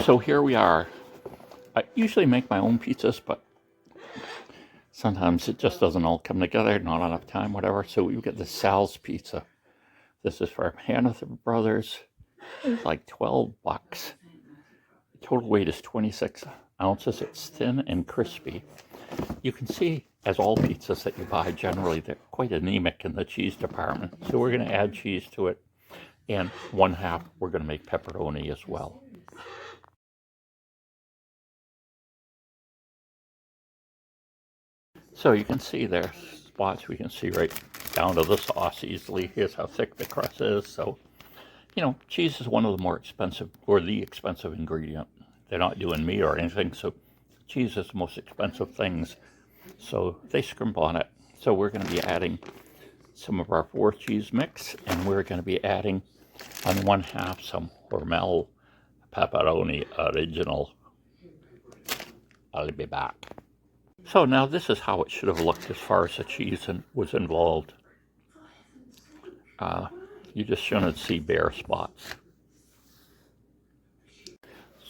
So here we are. I usually make my own pizzas, but sometimes it just doesn't all come together, not enough time, whatever. So we get the Sal's Pizza. This is for Hannaford Brothers. It's like $12. The total weight is 26 ounces. It's thin and crispy. You can see, as all pizzas that you buy, generally they're quite anemic in the cheese department. So we're going to add cheese to it. And one half, we're going to make pepperoni as well. So you can see there's spots we can see right down to the sauce easily. Here's how thick the crust is. So, you know, cheese is one of the more expensive, or the expensive ingredient. They're not doing meat or anything, so cheese is the most expensive things. So they scrimp on it. So we're going to be adding some of our 4 cheese mix, and we're going to be adding on one half some Hormel pepperoni original. I'll be back. So now this is how it should have looked as far as the cheese was involved. You just shouldn't see bare spots.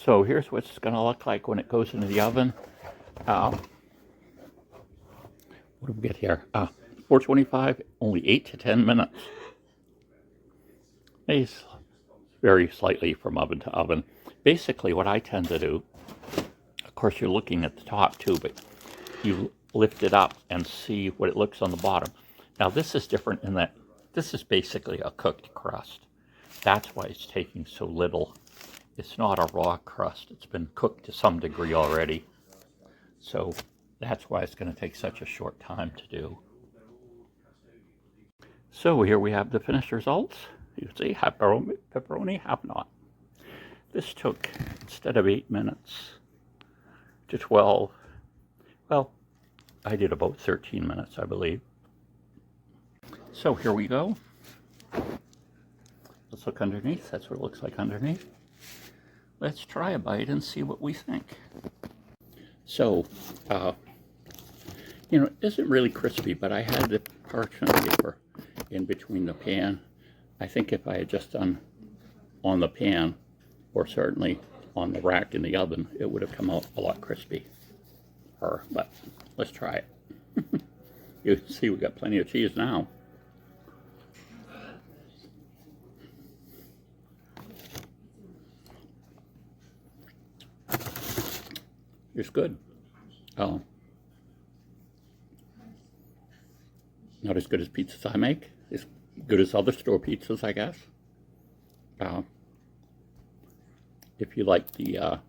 So here's what it's going to look like when it goes into the oven. What do we get here? 425, only 8 to 10 minutes. It's vary slightly from oven to oven. Basically what I tend to do, of course you're looking at the top too, but you lift it up and see what it looks on the bottom. Now this is different in that this is basically a cooked crust. That's why it's taking so little. It's not a raw crust. It's been cooked to some degree already. So that's why it's going to take such a short time to do. So here we have the finished results. You can see half pepperoni, half not. This took, instead of 8 minutes, to 12. Well, I did about 13 minutes, I believe. So here we go. Let's look underneath. That's what it looks like underneath. Let's try a bite and see what we think. So, you know, it isn't really crispy, but I had the parchment paper in between the pan. I think if I had just done on the pan, or certainly on the rack in the oven, it would have come out a lot crispy. But let's try it. You can see we got plenty of cheese now. It's good. Not as good as pizzas I make. As good as other store pizzas, I guess. If you like the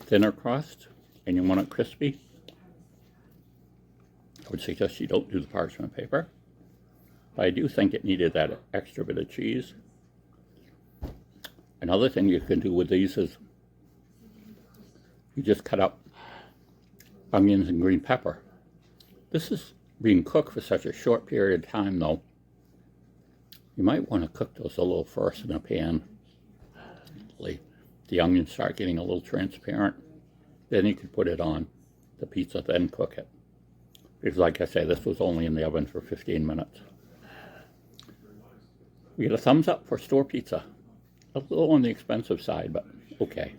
thinner crust and you want it crispy, I would suggest you don't do the parchment paper. But I do think it needed that extra bit of cheese. Another thing you can do with these is you just cut up onions and green pepper. This is being cooked for such a short period of time though. You might want to cook those a little first in a pan. The onions start getting a little transparent. Then you can put it on the pizza, then cook it. Because like I say, this was only in the oven for 15 minutes. We get a thumbs up for store pizza. A little on the expensive side, but okay.